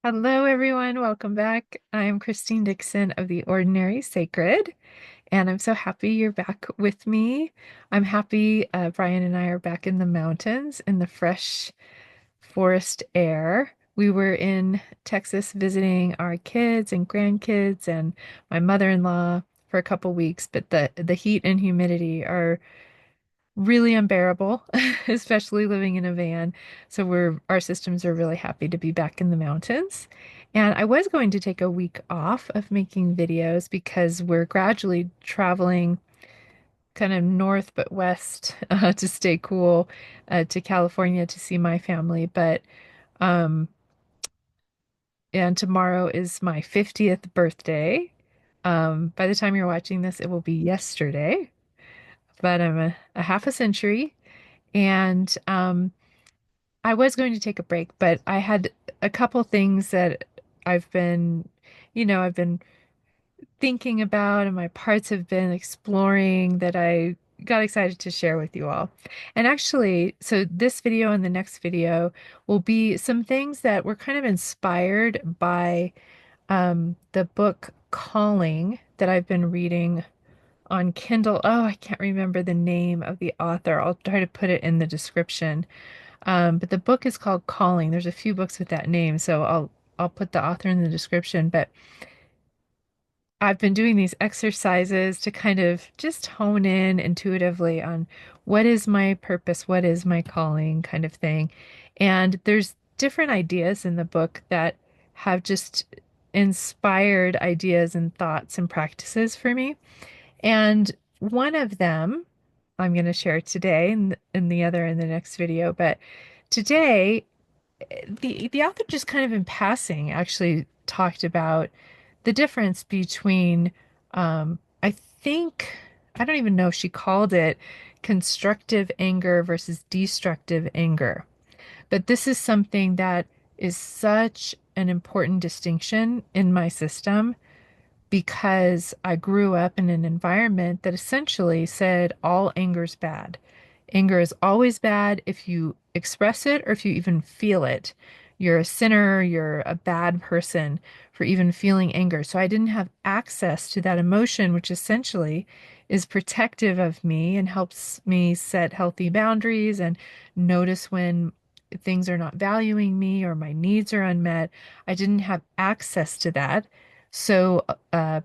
Hello, everyone. Welcome back. I'm Christine Dixon of The Ordinary Sacred, and I'm so happy you're back with me. I'm happy Brian and I are back in the mountains in the fresh forest air. We were in Texas visiting our kids and grandkids and my mother-in-law for a couple weeks, but the heat and humidity are really unbearable, especially living in a van. So our systems are really happy to be back in the mountains. And I was going to take a week off of making videos because we're gradually traveling kind of north but west to stay cool to California to see my family. But um, and tomorrow is my 50th birthday. By the time you're watching this, it will be yesterday. But I'm a half a century. And I was going to take a break, but I had a couple things that I've been, I've been thinking about and my parts have been exploring that I got excited to share with you all. And actually, so this video and the next video will be some things that were kind of inspired by the book Calling that I've been reading on Kindle. Oh, I can't remember the name of the author. I'll try to put it in the description. But the book is called Calling. There's a few books with that name, so I'll put the author in the description. But I've been doing these exercises to kind of just hone in intuitively on what is my purpose, what is my calling, kind of thing. And there's different ideas in the book that have just inspired ideas and thoughts and practices for me. And one of them I'm going to share today and the other in the next video. But today, the author just kind of in passing actually talked about the difference between I think I don't even know if she called it constructive anger versus destructive anger. But this is something that is such an important distinction in my system because I grew up in an environment that essentially said all anger's bad. Anger is always bad if you express it or if you even feel it. You're a sinner, you're a bad person for even feeling anger. So I didn't have access to that emotion, which essentially is protective of me and helps me set healthy boundaries and notice when things are not valuing me or my needs are unmet. I didn't have access to that. So I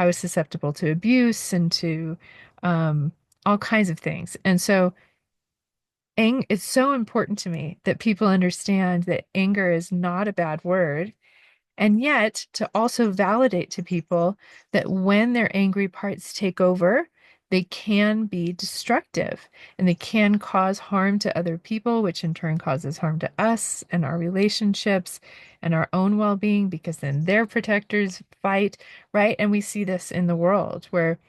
was susceptible to abuse and to um, all kinds of things. And so it's so important to me that people understand that anger is not a bad word. And yet to also validate to people that when their angry parts take over, they can be destructive and they can cause harm to other people, which in turn causes harm to us and our relationships and our own well-being because then their protectors fight, right? And we see this in the world where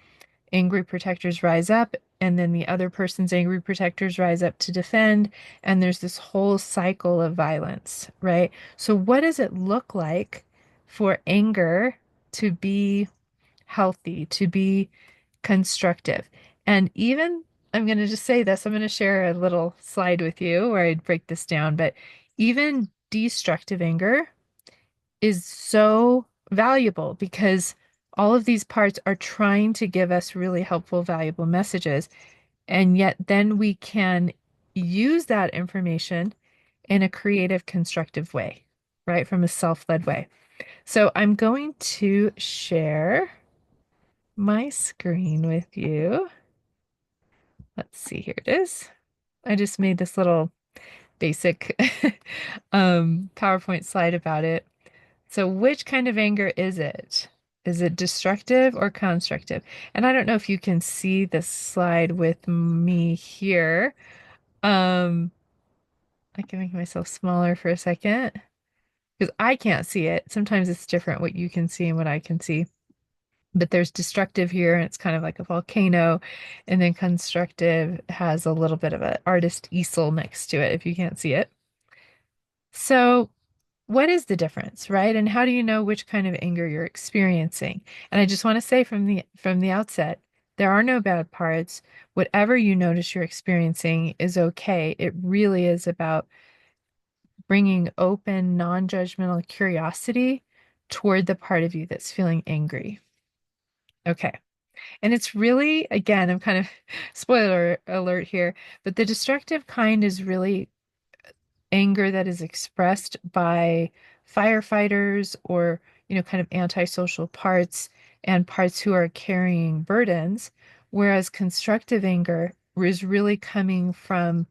angry protectors rise up and then the other person's angry protectors rise up to defend, and there's this whole cycle of violence, right? So what does it look like for anger to be healthy, to be constructive? And even I'm going to just say this, I'm going to share a little slide with you where I'd break this down, but even destructive anger is so valuable because all of these parts are trying to give us really helpful, valuable messages. And yet then we can use that information in a creative, constructive way, right? From a self-led way. So I'm going to share my screen with you. Let's see, here it is. I just made this little basic PowerPoint slide about it. So which kind of anger is it? Is it destructive or constructive? And I don't know if you can see this slide with me here. Um, I can make myself smaller for a second because I can't see it. Sometimes it's different what you can see and what I can see. But there's destructive here, and it's kind of like a volcano. And then constructive has a little bit of an artist easel next to it if you can't see it. So what is the difference, right? And how do you know which kind of anger you're experiencing? And I just want to say from the outset, there are no bad parts. Whatever you notice you're experiencing is okay. It really is about bringing open, non-judgmental curiosity toward the part of you that's feeling angry. Okay. And it's really, again, I'm kind of spoiler alert here, but the destructive kind is really anger that is expressed by firefighters or, kind of antisocial parts and parts who are carrying burdens, whereas constructive anger is really coming from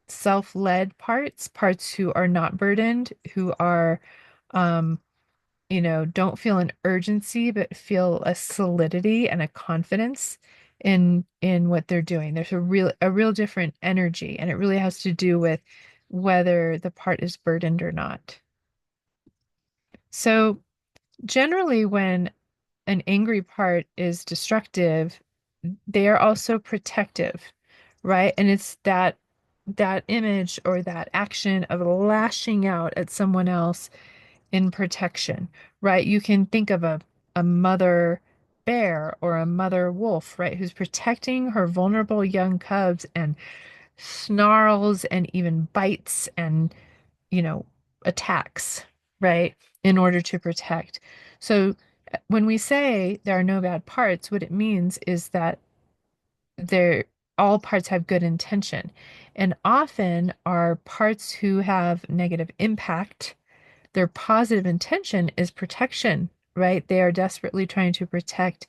self-led parts who are not burdened, who are, um, don't feel an urgency, but feel a solidity and a confidence in what they're doing. There's a real different energy, and it really has to do with whether the part is burdened or not. So generally, when an angry part is destructive, they are also protective, right? And it's that image or that action of lashing out at someone else in protection, right? You can think of a mother bear or a mother wolf, right, who's protecting her vulnerable young cubs and snarls and even bites and, you know, attacks, right, in order to protect. So when we say there are no bad parts, what it means is that they're all parts have good intention. And often our parts who have negative impact, their positive intention is protection, right? They are desperately trying to protect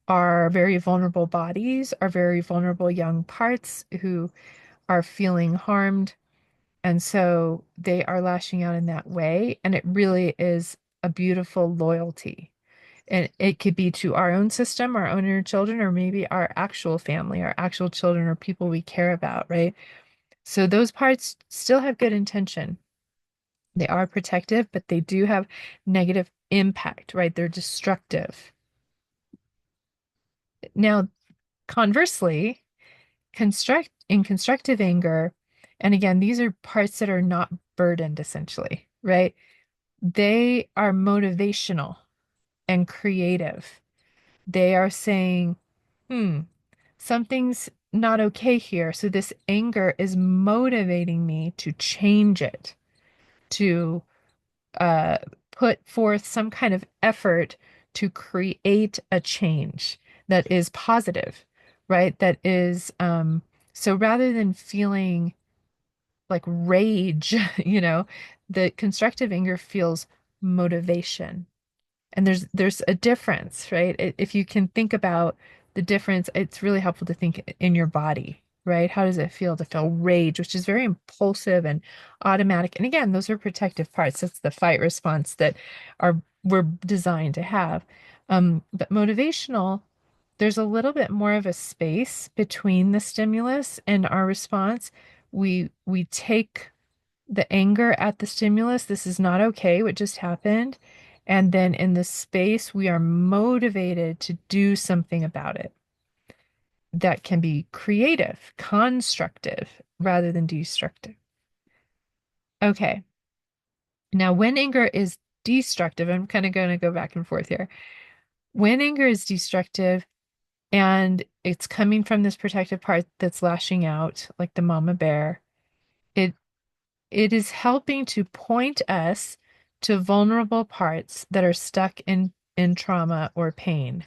our very vulnerable bodies, our very vulnerable young parts who are feeling harmed. And so they are lashing out in that way. And it really is a beautiful loyalty. And it could be to our own system, our own inner children, or maybe our actual family, our actual children, or people we care about, right? So those parts still have good intention. They are protective, but they do have negative impact, right? They're destructive. Now, conversely, constructive anger, and again, these are parts that are not burdened essentially, right? They are motivational and creative. They are saying, hmm, something's not okay here. So this anger is motivating me to change it, to uh, put forth some kind of effort to create a change that is positive, right? That is, so rather than feeling like rage, the constructive anger feels motivation. And there's a difference, right? If you can think about the difference, it's really helpful to think in your body, right? How does it feel to feel rage, which is very impulsive and automatic? And again, those are protective parts. That's the fight response that are we're designed to have. But motivational, there's a little bit more of a space between the stimulus and our response. We take the anger at the stimulus, this is not okay, what just happened. And then in the space, we are motivated to do something about it that can be creative, constructive, rather than destructive. Okay. Now, when anger is destructive, I'm kind of going to go back and forth here. When anger is destructive and it's coming from this protective part that's lashing out, like the mama bear, it it is helping to point us to vulnerable parts that are stuck in trauma or pain,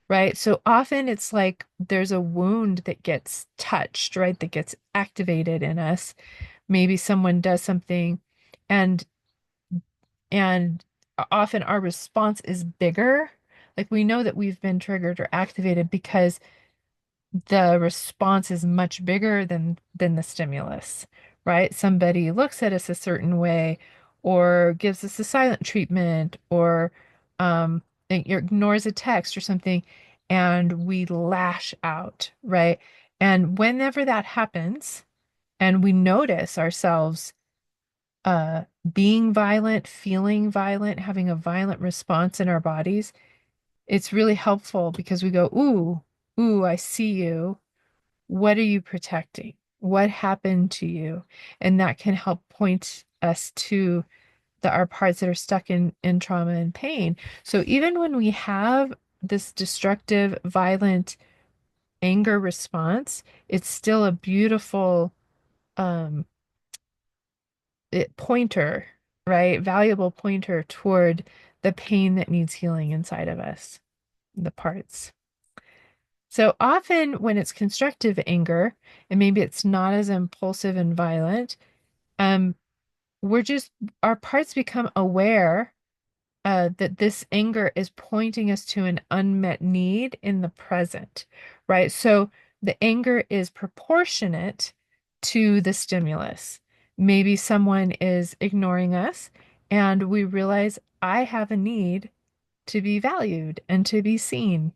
right? So often it's like there's a wound that gets touched, right? That gets activated in us. Maybe someone does something and and often our response is bigger. Like we know that we've been triggered or activated because the response is much bigger than the stimulus, right? Somebody looks at us a certain way or gives us a silent treatment or um ignores a text or something and we lash out, right? And whenever that happens and we notice ourselves uh being violent, feeling violent, having a violent response in our bodies, it's really helpful because we go, ooh, I see you. What are you protecting? What happened to you? And that can help point us to our parts that are stuck in trauma and pain. So even when we have this destructive, violent anger response, it's still a beautiful um, pointer, right? Valuable pointer toward the pain that needs healing inside of us, the parts. So often when it's constructive anger, and maybe it's not as impulsive and violent, um, we're just, our parts become aware that this anger is pointing us to an unmet need in the present, right? So the anger is proportionate to the stimulus. Maybe someone is ignoring us, and we realize I have a need to be valued and to be seen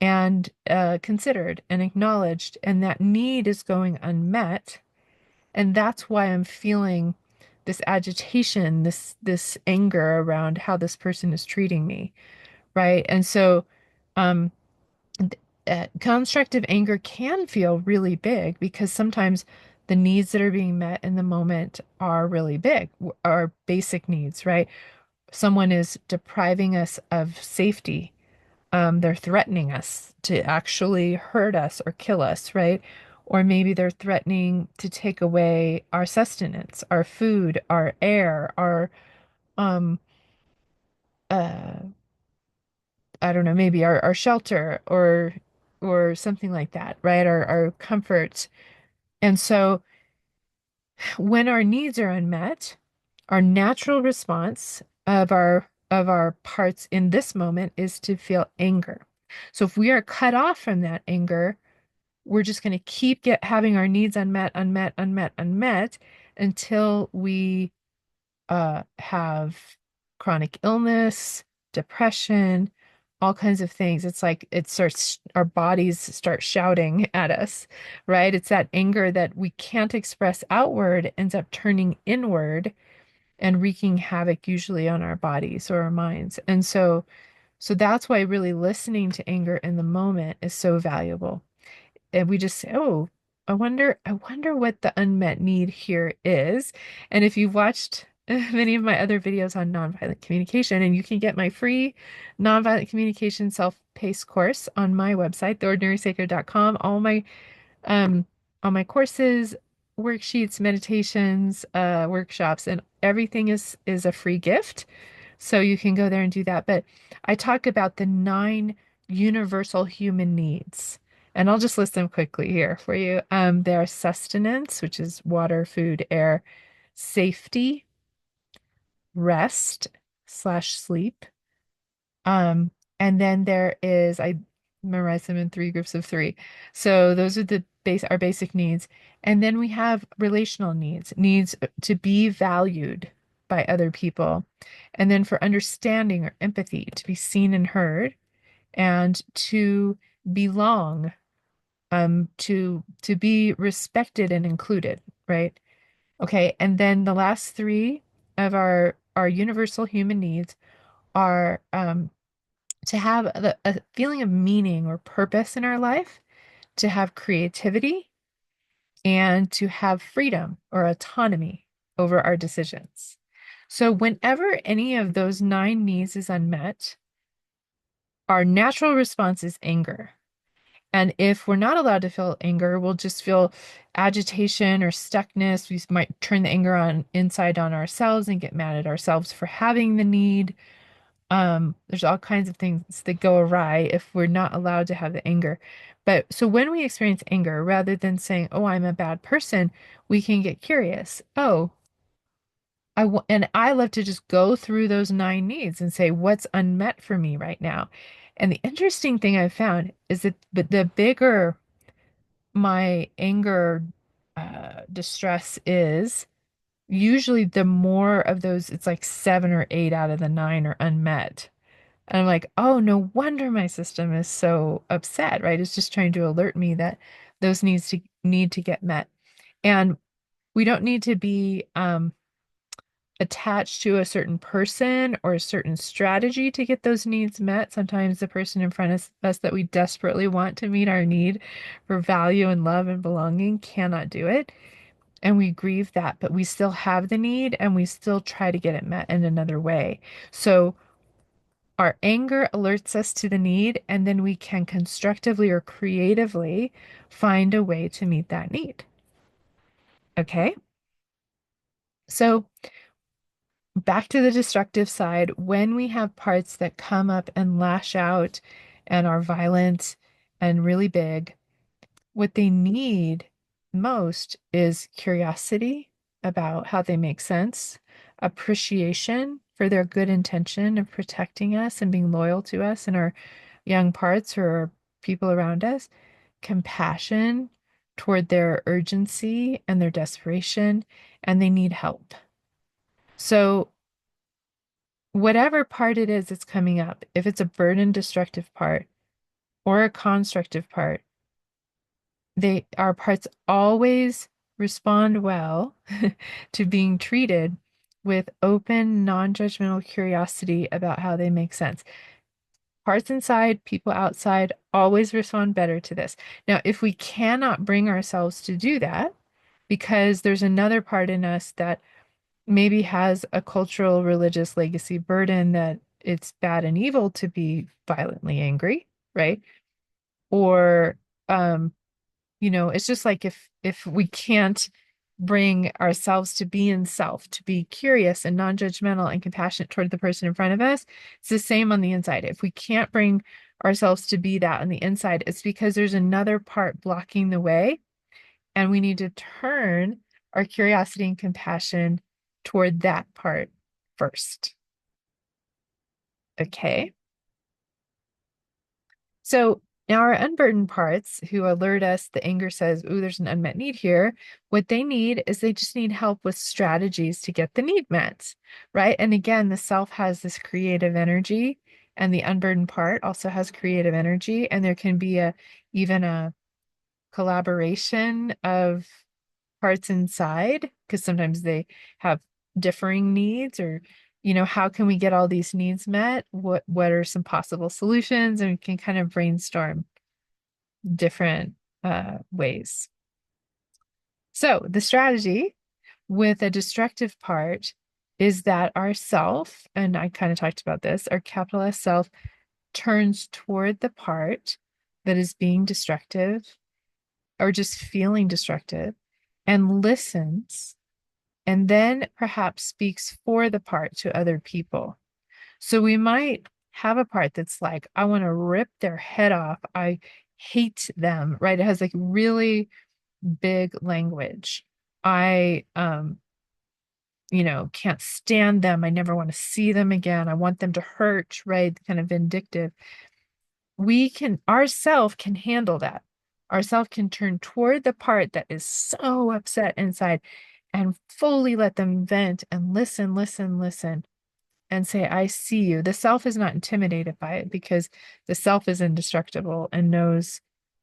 and considered and acknowledged, and that need is going unmet. And that's why I'm feeling this agitation, this anger around how this person is treating me, right? And so, um, constructive anger can feel really big because sometimes the needs that are being met in the moment are really big, are basic needs, right? Someone is depriving us of safety. They're threatening us to actually hurt us or kill us, right? Or maybe they're threatening to take away our sustenance, our food, our air, our um uh I don't know, maybe our shelter or something like that, right? Our comforts. And so when our needs are unmet, our natural response of our parts in this moment is to feel anger. So if we are cut off from that anger, we're just going to keep having our needs unmet, unmet, unmet, unmet until we have chronic illness, depression, all kinds of things. It's like it starts, our bodies start shouting at us, right? It's that anger that we can't express outward ends up turning inward and wreaking havoc usually on our bodies or our minds. And so that's why really listening to anger in the moment is so valuable. And we just say, oh, I wonder what the unmet need here is. And if you've watched many of my other videos on nonviolent communication, and you can get my free nonviolent communication self-paced course on my website, theordinarysacred.com, um all my courses, worksheets, meditations, workshops, and everything is a free gift. So you can go there and do that. But I talk about the 9 universal human needs. And I'll just list them quickly here for you. They are sustenance, which is water, food, air, safety, rest slash sleep. Um, and then there is, I memorize them in 3 groups of 3. So those are our basic needs. And then we have relational needs, needs to be valued by other people. And then for understanding or empathy, to be seen and heard, and to belong, to be respected and included, right? Okay, and then the last 3 of our universal human needs are to have a feeling of meaning or purpose in our life, to have creativity, and to have freedom or autonomy over our decisions. So, whenever any of those 9 needs is unmet, our natural response is anger. And if we're not allowed to feel anger, we'll just feel agitation or stuckness. We might turn the anger on inside on ourselves and get mad at ourselves for having the need. There's all kinds of things that go awry if we're not allowed to have the anger. But so when we experience anger, rather than saying, "Oh, I'm a bad person," we can get curious. Oh, and I love to just go through those 9 needs and say, "What's unmet for me right now?" And the interesting thing I've found is that but the bigger my anger distress is, usually the more of those, it's like 7 or 8 out of the 9 are unmet. And I'm like, oh, no wonder my system is so upset, right? It's just trying to alert me that those need to get met. And we don't need to be attached to a certain person or a certain strategy to get those needs met. Sometimes the person in front of us that we desperately want to meet our need for value and love and belonging cannot do it. And we grieve that, but we still have the need and we still try to get it met in another way. So our anger alerts us to the need, and then we can constructively or creatively find a way to meet that need. Okay? So back to the destructive side, when we have parts that come up and lash out and are violent and really big, what they need most is curiosity about how they make sense, appreciation for their good intention of protecting us and being loyal to us and our young parts or our people around us, compassion toward their urgency and their desperation, and they need help. So, whatever part it is that's coming up, if it's a burden destructive part or a constructive part, our parts always respond well to being treated with open, non-judgmental curiosity about how they make sense. Parts inside, people outside always respond better to this. Now, if we cannot bring ourselves to do that, because there's another part in us that maybe has a cultural, religious legacy burden that it's bad and evil to be violently angry, right? Or it's just like if we can't bring ourselves to be in self, to be curious and non-judgmental and compassionate toward the person in front of us, it's the same on the inside. If we can't bring ourselves to be that on the inside, it's because there's another part blocking the way, and we need to turn our curiosity and compassion toward that part first. Okay. So now our unburdened parts who alert us, the anger says, ooh, there's an unmet need here. What they need is they just need help with strategies to get the need met, right? And again, the self has this creative energy, and the unburdened part also has creative energy. And there can be even a collaboration of parts inside, because sometimes they have differing needs, or how can we get all these needs met? What are some possible solutions? And we can kind of brainstorm different ways. So the strategy with a destructive part is that our self, and I kind of talked about this, our capital S self turns toward the part that is being destructive or just feeling destructive and listens, and then perhaps speaks for the part to other people. So we might have a part that's like, I want to rip their head off. I hate them, right? It has like really big language. I can't stand them. I never want to see them again. I want them to hurt, right? Kind of vindictive. Ourself can handle that. Ourself can turn toward the part that is so upset inside and fully let them vent and listen, listen, listen, and say, I see you. The self is not intimidated by it because the self is indestructible and knows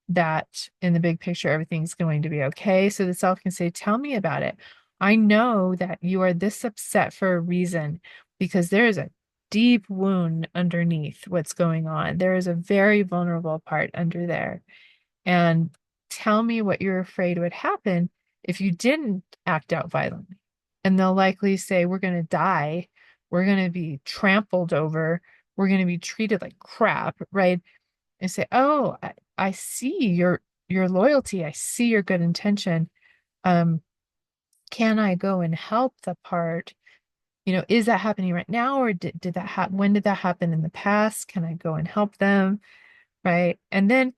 that in the big picture, everything's going to be okay. So the self can say, tell me about it. I know that you are this upset for a reason because there is a deep wound underneath what's going on. There is a very vulnerable part under there. And tell me what you're afraid would happen if you didn't act out violently. And they'll likely say, we're going to die. We're going to be trampled over. We're going to be treated like crap, right? And say, oh, I see your loyalty. I see your good intention. Um, can I go and help the part? Is that happening right now, or did that happen? When did that happen in the past? Can I go and help them? Right. And then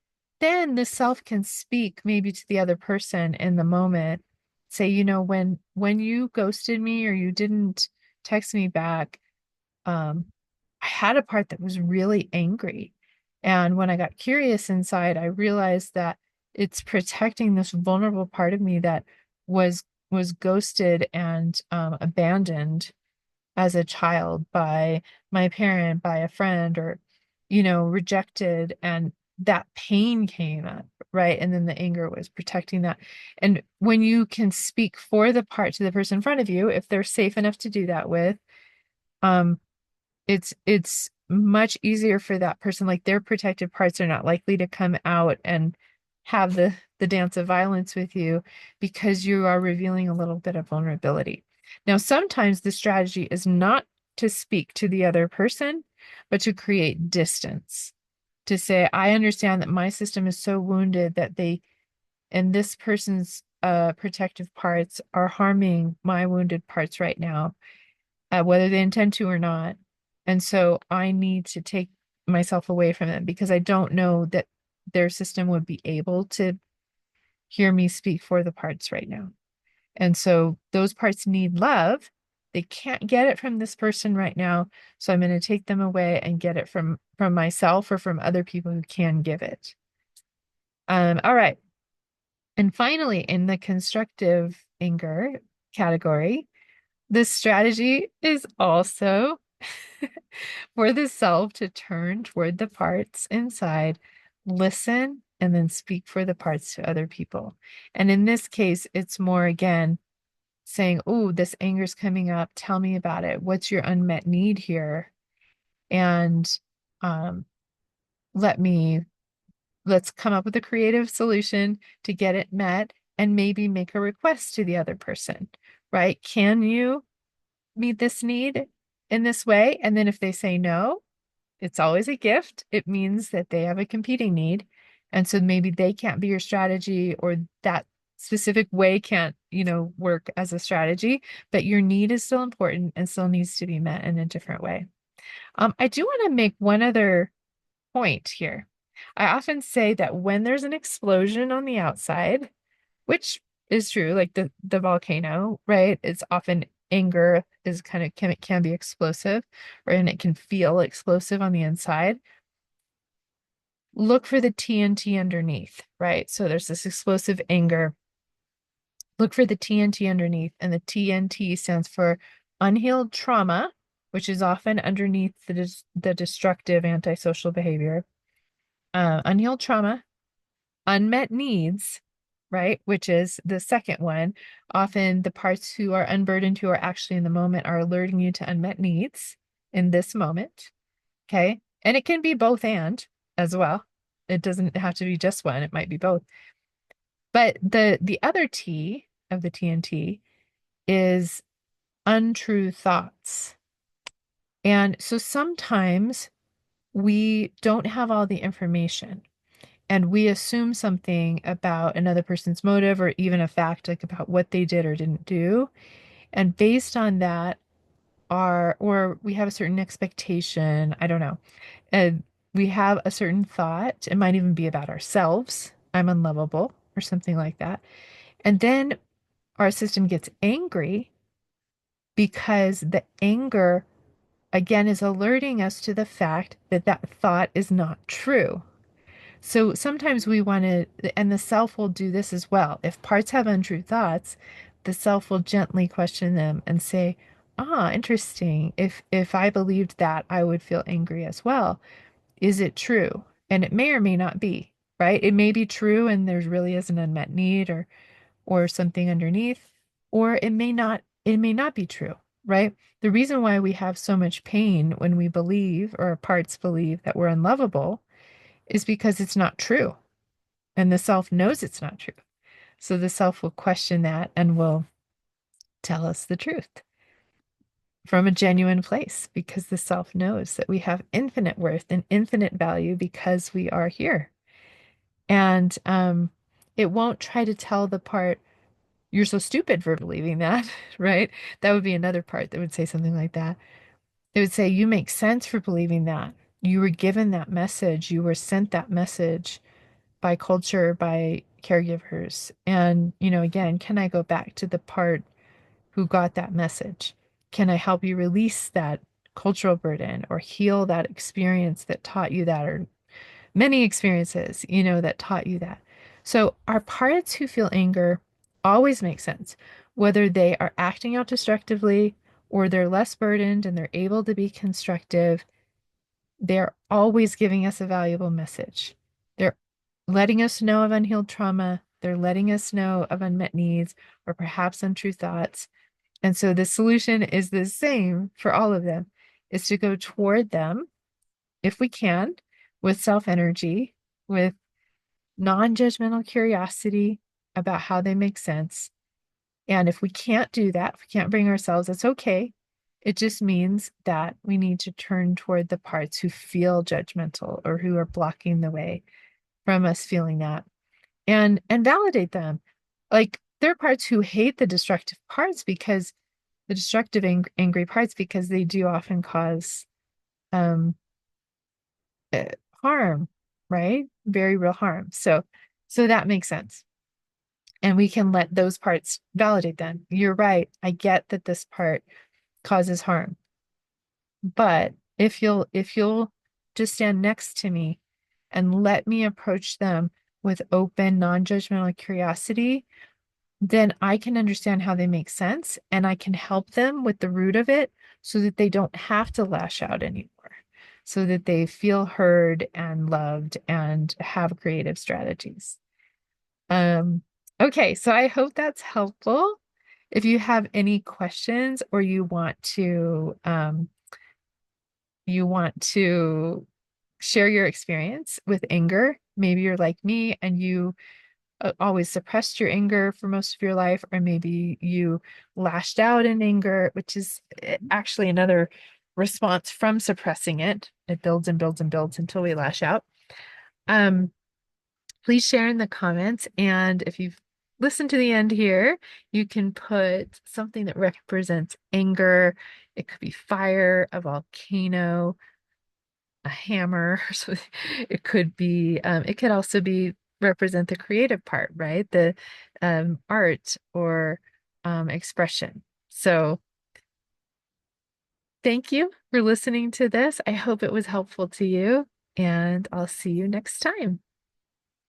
the self can speak maybe to the other person in the moment. Say, when you ghosted me or you didn't text me back, um, I had a part that was really angry. And when I got curious inside, I realized that it's protecting this vulnerable part of me that was was ghosted and abandoned as a child by my parent, by a friend, or rejected, and that pain came up, right? And then the anger was protecting that. And when you can speak for the part to the person in front of you, if they're safe enough to do that with, um, it's much easier for that person. Like their protective parts are not likely to come out and have the dance of violence with you because you are revealing a little bit of vulnerability. Now, sometimes the strategy is not to speak to the other person, but to create distance. To say, I understand that my system is so wounded that and this person's protective parts are harming my wounded parts right now, whether they intend to or not. And so I need to take myself away from them because I don't know that their system would be able to hear me speak for the parts right now. And so those parts need love. They can't get it from this person right now. So I'm going to take them away and get it from myself or from other people who can give it. All right. And finally, in the constructive anger category, this strategy is also for the self to turn toward the parts inside, listen, and then speak for the parts to other people. And in this case, it's more again saying, oh, this anger's coming up. Tell me about it. What's your unmet need here? And um, let me let's come up with a creative solution to get it met and maybe make a request to the other person, right? Can you meet this need in this way? And then if they say no, it's always a gift. It means that they have a competing need. And so maybe they can't be your strategy or that specific way can't, work as a strategy, but your need is still important and still needs to be met in a different way. I do want to make one other point here. I often say that when there's an explosion on the outside, which is true, like the volcano, right? It's often anger is kind of can be explosive, right? And it can feel explosive on the inside. Look for the TNT underneath, right? So there's this explosive anger. Look for the TNT underneath, and the TNT stands for unhealed trauma, which is often underneath the destructive antisocial behavior. Unhealed trauma, unmet needs, right? Which is the second one. Often the parts who are unburdened, who are actually in the moment, are alerting you to unmet needs in this moment. Okay. And it can be both and as well. It doesn't have to be just one, it might be both. But the other T of the TNT is untrue thoughts. And so sometimes we don't have all the information and we assume something about another person's motive or even a fact like about what they did or didn't do. And based on that, or we have a certain expectation, I don't know, and we have a certain thought, it might even be about ourselves, I'm unlovable, or something like that. And then our system gets angry because the anger, again, is alerting us to the fact that that thought is not true. So sometimes we want to, and the self will do this as well. If parts have untrue thoughts, the self will gently question them and say, ah, interesting. If I believed that, I would feel angry as well. Is it true? And it may or may not be, right? It may be true and there really is an unmet need or something underneath, or it may not be true, right? The reason why we have so much pain when we believe or our parts believe that we're unlovable is because it's not true. And the self knows it's not true. So the self will question that and will tell us the truth from a genuine place because the self knows that we have infinite worth and infinite value because we are here. And it won't try to tell the part, you're so stupid for believing that, right? That would be another part that would say something like that. It would say, you make sense for believing that. You were given that message. You were sent that message by culture, by caregivers. And, again, can I go back to the part who got that message? Can I help you release that cultural burden or heal that experience that taught you that, or many experiences, that taught you that? So our parts who feel anger always make sense, whether they are acting out destructively or they're less burdened and they're able to be constructive. They're always giving us a valuable message. They're letting us know of unhealed trauma. They're letting us know of unmet needs or perhaps untrue thoughts. And so the solution is the same for all of them, is to go toward them, if we can, with self-energy, with non-judgmental curiosity about how they make sense. And if we can't do that, if we can't bring ourselves, it's okay. It just means that we need to turn toward the parts who feel judgmental or who are blocking the way from us feeling that and validate them. Like there are parts who hate the destructive parts because the destructive angry parts because they do often cause um uh, harm, right? Very real harm. So that makes sense. And we can let those parts validate them. You're right. I get that this part causes harm. But if you'll just stand next to me and let me approach them with open, non-judgmental curiosity, then I can understand how they make sense and I can help them with the root of it so that they don't have to lash out anymore, so that they feel heard and loved and have creative strategies. Um, okay, so I hope that's helpful. If you have any questions or you want to share your experience with anger, maybe you're like me and you always suppressed your anger for most of your life, or maybe you lashed out in anger, which is actually another response from suppressing it. It builds and builds and builds until we lash out. Um, Please share in the comments. And if you've listened to the end here, you can put something that represents anger. It could be fire, a volcano, a hammer. So it could be, it could also be represent the creative part, right? The art or expression. So thank you for listening to this. I hope it was helpful to you, and I'll see you next time.